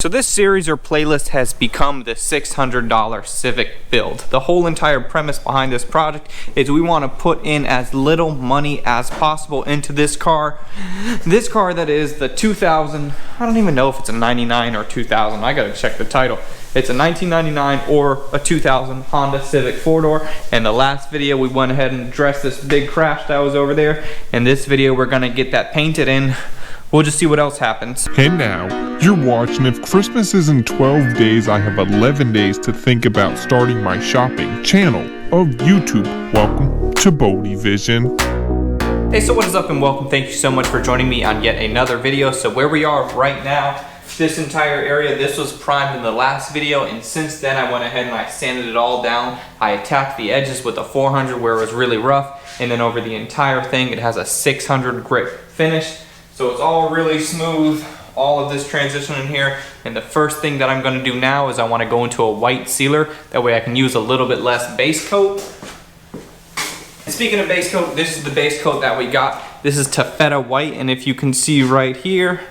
So this series or playlist has become the $600 Civic build. The whole entire premise behind this project is we want to put in as little money as possible into this car. This car that is the 2000, I don't even know if it's a 99 or 2000, I gotta check the title. It's a 1999 or a 2000 Honda Civic 4-door. In the last video we went ahead and addressed this big crash that was over there. In this video we're gonna get that painted in. We'll just see what else happens. And now, you're watching If Christmas is in 12 days, I have 11 days to think about starting my shopping channel of YouTube. Welcome to Bodie Vision. Hey, so what is up and welcome. Thank you so much for joining me on yet another video. So where we are right now, this entire area, this was primed in the last video, and since then I went ahead and I sanded it all down. I attacked the edges with a 400 where it was really rough, and then over the entire thing it has a 600 grit finish. So it's all really smooth, all of this transition in here. And the first thing that I'm gonna do now is I wanna go into a white sealer. That way I can use a little bit less base coat. And speaking of base coat, this is the base coat that we got. This is taffeta white, and if you can see right here,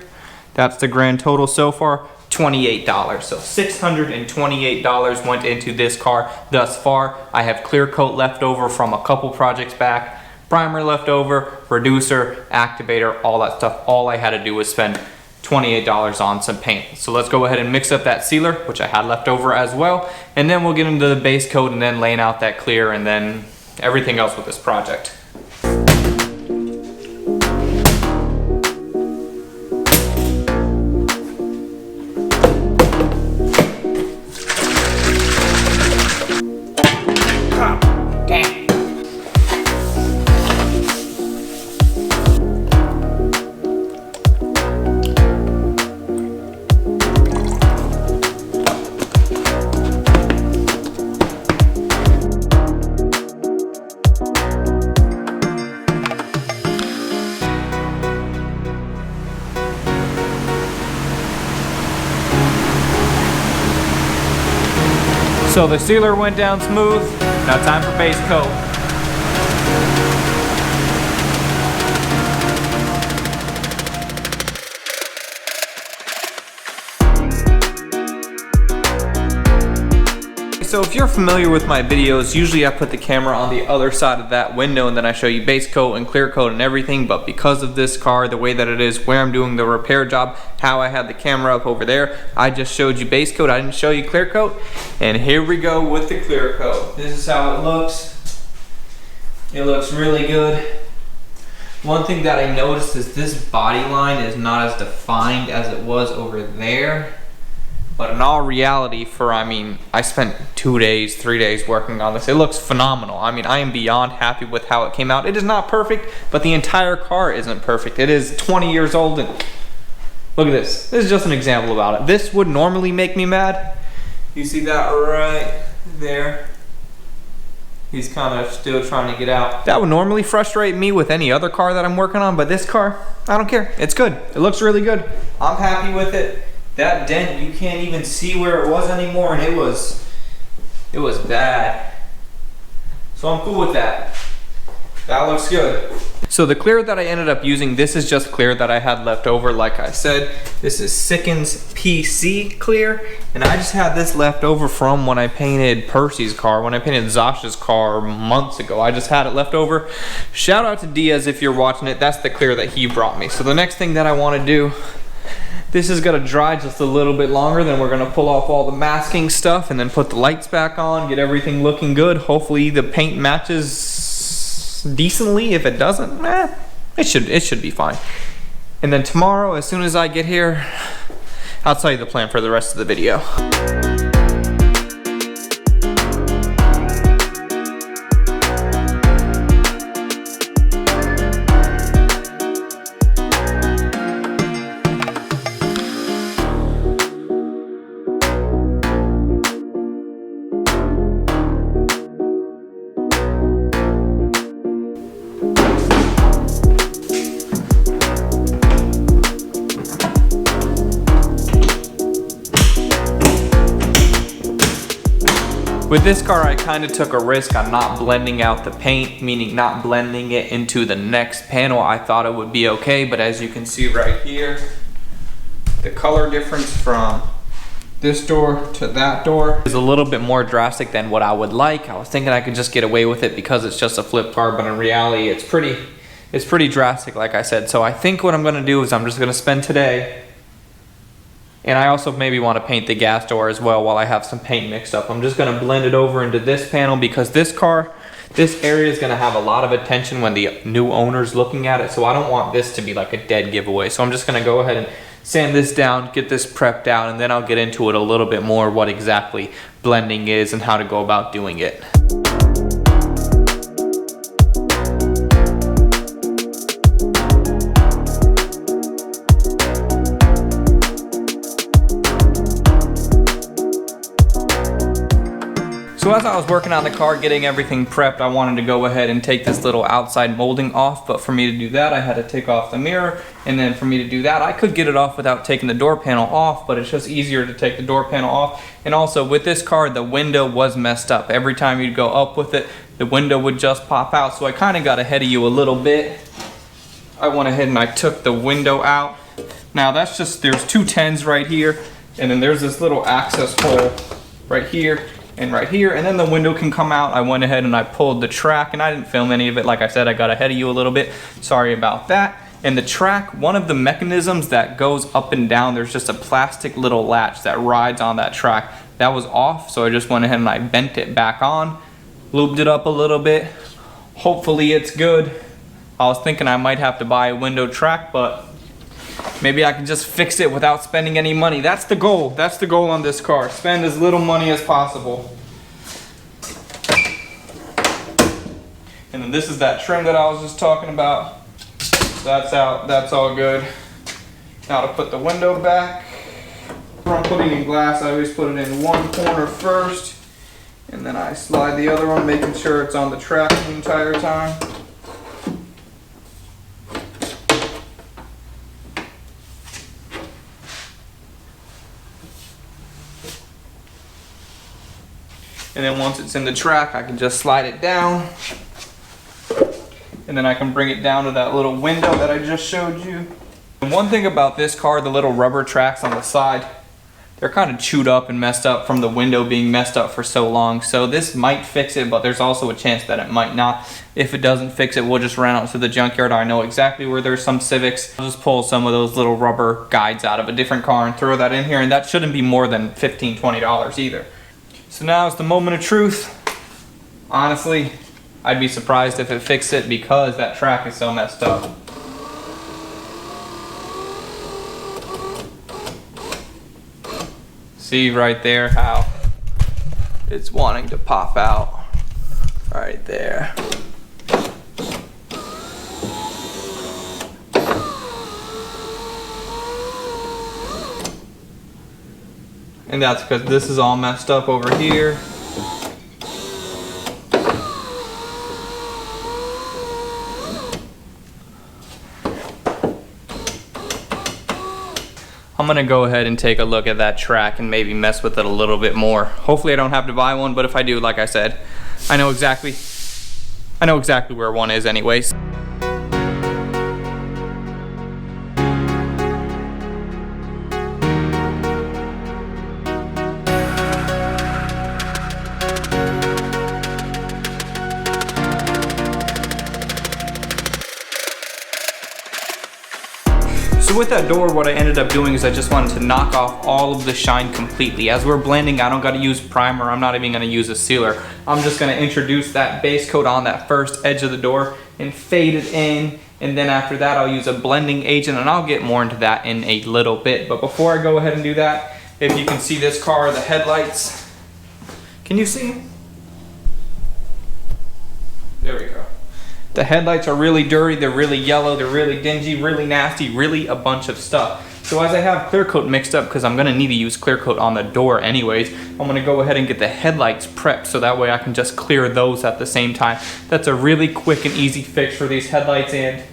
that's the grand total so far, $28. So $628 went into this car thus far. I have clear coat left over from a couple projects back. Primer left over, reducer, activator, all that stuff. All I had to do was spend $28 on some paint. So let's go ahead and mix up that sealer, which I had left over as well. And then we'll get into the base coat and then laying out that clear and then everything else with this project. So the sealer went down smooth. Now time for base coat. So if you're familiar with my videos, usually I put the camera on the other side of that window and then I show you base coat and clear coat and everything, but because of this car, the way that it is, where I'm doing the repair job, how I had the camera up over there, I just showed you base coat, I didn't show you clear coat. And here we go with the clear coat. This is how it looks. It looks really good. One thing that I noticed is this body line is not as defined as it was over there. But in all reality, I spent 2 days, 3 days working on this. It looks phenomenal. I am beyond happy with how it came out. It is not perfect, but the entire car isn't perfect. It is 20 years old and look at this. This is just an example about it. This would normally make me mad. You see that right there? He's kind of still trying to get out. That would normally frustrate me with any other car that I'm working on, but this car, I don't care. It's good. It looks really good. I'm happy with it. That dent, you can't even see where it was anymore, and it was bad. So I'm cool with that. That looks good. So the clear that I ended up using, this is just clear that I had left over, like I said. This is Sickens PC clear, and I just had this left over from when I painted Percy's car, when I painted Zasha's car months ago. I just had it left over. Shout out to Diaz if you're watching it. That's the clear that he brought me. So the next thing that I want to do, this is gonna dry just a little bit longer, then we're gonna pull off all the masking stuff and then put the lights back on, get everything looking good. Hopefully the paint matches decently. If it doesn't, it should be fine. And then tomorrow, as soon as I get here, I'll tell you the plan for the rest of the video. With this car, I kind of took a risk on not blending out the paint, meaning not blending it into the next panel. I thought it would be okay, but as you can see right here, the color difference from this door to that door is a little bit more drastic than what I would like. I was thinking I could just get away with it because it's just a flip car, but in reality it's pretty drastic, like I said. So I think what I'm gonna do is I'm just gonna spend today, and I also maybe want to paint the gas door as well while I have some paint mixed up. I'm just gonna blend it over into this panel because this area is gonna have a lot of attention when the new owner's looking at it. So I don't want this to be like a dead giveaway. So I'm just gonna go ahead and sand this down, get this prepped out, and then I'll get into it a little bit more, what exactly blending is and how to go about doing it. So as I was working on the car, getting everything prepped, I wanted to go ahead and take this little outside molding off, but for me to do that, I had to take off the mirror, and then for me to do that, I could get it off without taking the door panel off, but it's just easier to take the door panel off. And also with this car, the window was messed up. Every time you'd go up with it, the window would just pop out, so I kind of got ahead of you a little bit. I went ahead and I took the window out. Now that's just, there's two 10s right here, and then there's this little access hole right here and right here, and then the window can come out. I went ahead and I pulled the track, and I didn't film any of it. Like I said, I got ahead of you a little bit. Sorry about that. And the track, one of the mechanisms that goes up and down, there's just a plastic little latch that rides on that track. That was off, so I just went ahead and I bent it back on, lubed it up a little bit. Hopefully it's good. I was thinking I might have to buy a window track, but maybe I can just fix it without spending any money. That's the goal. That's the goal on this car. Spend as little money as possible. And then this is that trim that I was just talking about. That's out. That's all good. Now to put the window back. When I'm putting in glass, I always put it in one corner first, and then I slide the other one, making sure it's on the track the entire time. And then once it's in the track, I can just slide it down. And then I can bring it down to that little window that I just showed you. And one thing about this car, the little rubber tracks on the side, they're kind of chewed up and messed up from the window being messed up for so long. So this might fix it, but there's also a chance that it might not. If it doesn't fix it, we'll just run out to the junkyard. I know exactly where there's some Civics. I'll just pull some of those little rubber guides out of a different car and throw that in here. And that shouldn't be more than $15, $20 either. So now is the moment of truth. Honestly, I'd be surprised if it fixed it because that track is so messed up. See right there how it's wanting to pop out right there. And that's because this is all messed up over here. I'm gonna go ahead and take a look at that track and maybe mess with it a little bit more. Hopefully I don't have to buy one, but if I do, like I said, I know exactly where one is anyways. So with that door, what I ended up doing is I just wanted to knock off all of the shine completely. As we're blending, I don't gotta use primer. I'm not even gonna use a sealer. I'm just gonna introduce that base coat on that first edge of the door and fade it in. And then after that, I'll use a blending agent, and I'll get more into that in a little bit. But before I go ahead and do that, if you can see this car, the headlights, can you see them? There we go. The headlights are really dirty, they're really yellow, they're really dingy, really nasty, really a bunch of stuff. So as I have clear coat mixed up, because I'm gonna need to use clear coat on the door anyways, I'm gonna go ahead and get the headlights prepped so that way I can just clear those at the same time. That's a really quick and easy fix for these headlights, and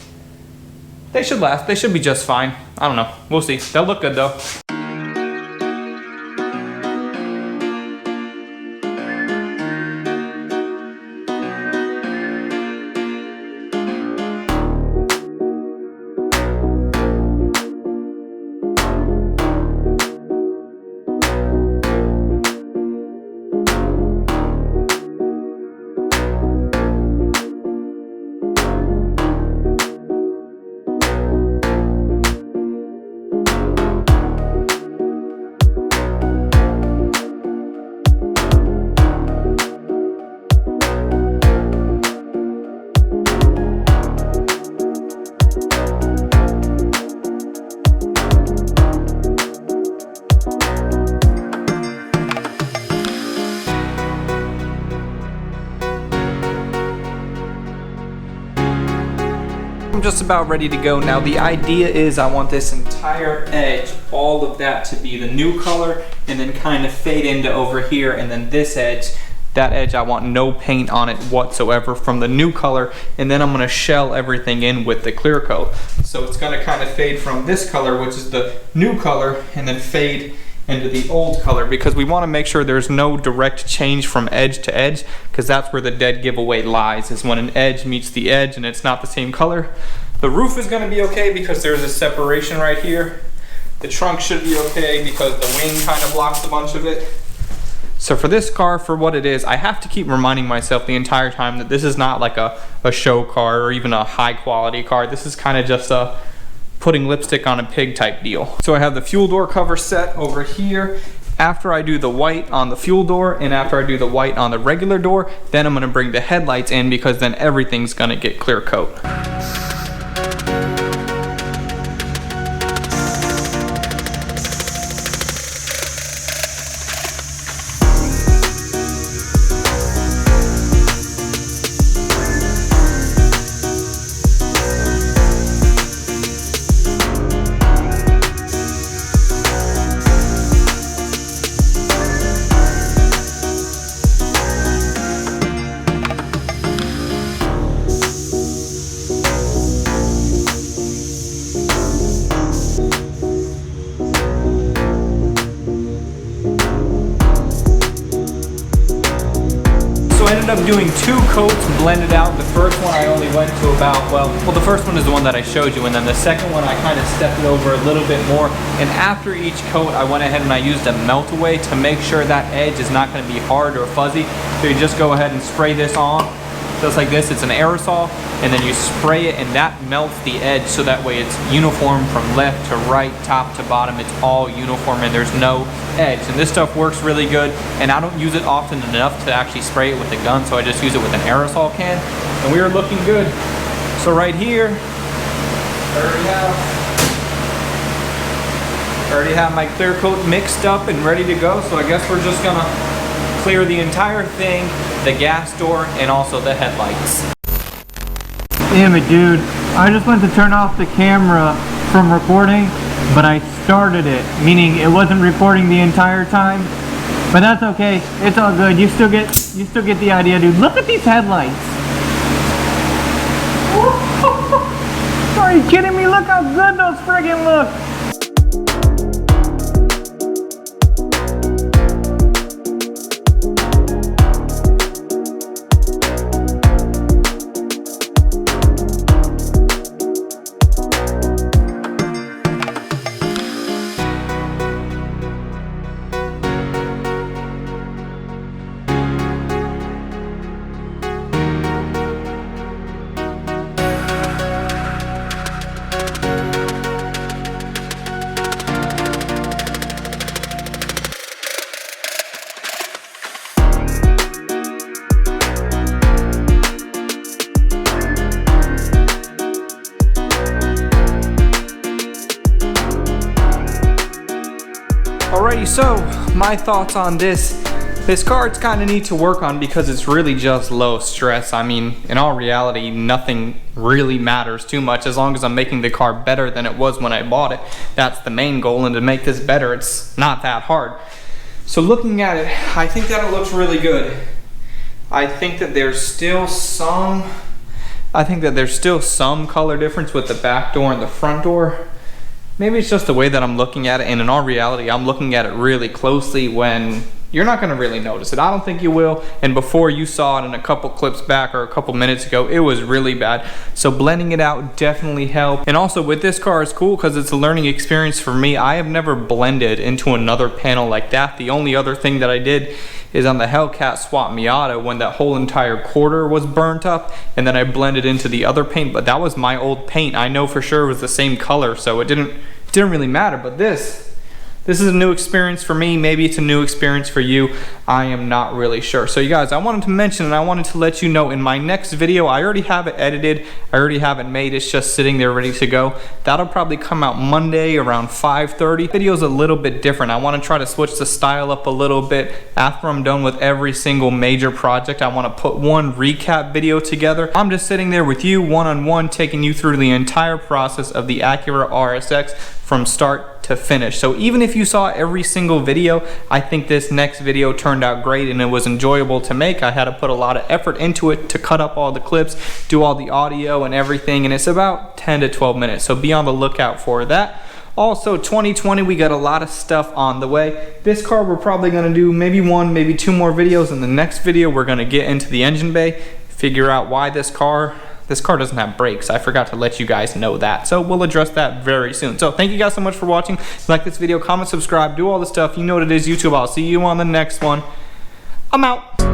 they should last. They should be just fine. I don't know, we'll see. They'll look good though. I'm just about ready to go. Now the idea is I want this entire edge, all of that to be the new color and then kind of fade into over here, and then this edge, that edge I want no paint on it whatsoever from the new color, and then I'm gonna shell everything in with the clear coat. So it's gonna kind of fade from this color, which is the new color, and then fade into the old color, because we want to make sure there's no direct change from edge to edge, because that's where the dead giveaway lies, is when an edge meets the edge and it's not the same color. The roof is going to be okay because there's a separation right here. The trunk should be okay because the wing kind of blocks a bunch of it. So for this car, for what it is, I have to keep reminding myself the entire time that this is not like a show car or even a high quality car. This is kind of just a putting lipstick on a pig type deal. So I have the fuel door cover set over here. After I do the white on the fuel door and after I do the white on the regular door, then I'm gonna bring the headlights in, because then everything's gonna get clear coat. So I ended up doing 2 coats, blended out. The first one I only went to about, well, the first one is the one that I showed you, and then the second one I kind of stepped it over a little bit more. And after each coat, I went ahead and I used a melt away to make sure that edge is not going to be hard or fuzzy. So you just go ahead and spray this on, just like this. It's an aerosol, and then you spray it, and that melts the edge, so that way it's uniform from left to right, top to bottom. It's all uniform and there's no edge. And this stuff works really good, and I don't use it often enough to actually spray it with a gun, so I just use it with an aerosol can, and we are looking good. So right here, I already have my clear coat mixed up and ready to go. So I guess we're just gonna clear the entire thing, the gas door, and also the headlights. Damn it, dude. I just went to turn off the camera from recording, but I started it, meaning it wasn't recording the entire time. But that's okay. It's all good. You still get the idea, dude. Look at these headlights. Are you kidding me? Look how good those friggin' look. Alrighty, so my thoughts on this. This card's kind of neat to work on because it's really just low stress. I mean, in all reality, nothing really matters too much as long as I'm making the car better than it was when I bought it. That's the main goal, and to make this better, it's not that hard. So looking at it, I think that it looks really good. I think that there's still some color difference with the back door and the front door. Maybe it's just the way that I'm looking at it, and in all reality, I'm looking at it really closely when you're not gonna really notice it. I don't think you will, and before you saw it in a couple clips back or a couple minutes ago, it was really bad. So blending it out definitely helped. And also with this car, it's cool because it's a learning experience for me. I have never blended into another panel like that. The only other thing that I did is on the Hellcat Swap Miata when that whole entire quarter was burnt up, and then I blended into the other paint, but that was my old paint. I know for sure it was the same color, so it didn't really matter. But this This is a new experience for me. Maybe it's a new experience for you. I am not really sure. So you guys, I wanted to mention and I wanted to let you know in my next video, I already have it edited. I already have it made. It's just sitting there ready to go. That'll probably come out Monday around 5:30. Video's a little bit different. I want to try to switch the style up a little bit. After I'm done with every single major project, I want to put one recap video together. I'm just sitting there with you one-on-one, taking you through the entire process of the Acura RSX from start to finish. So even if you saw every single video, I think this next video turned out great and it was enjoyable to make. I had to put a lot of effort into it to cut up all the clips, do all the audio and everything, and it's about 10 to 12 minutes. So be on the lookout for that. Also, 2020, we got a lot of stuff on the way. This car, we're probably gonna do maybe one, maybe two more videos. In the next video, we're gonna get into the engine bay, figure out why this car doesn't have brakes. I forgot to let you guys know that. So we'll address that very soon. So thank you guys so much for watching. Like this video, comment, subscribe, do all the stuff. You know what it is, YouTube. I'll see you on the next one. I'm out.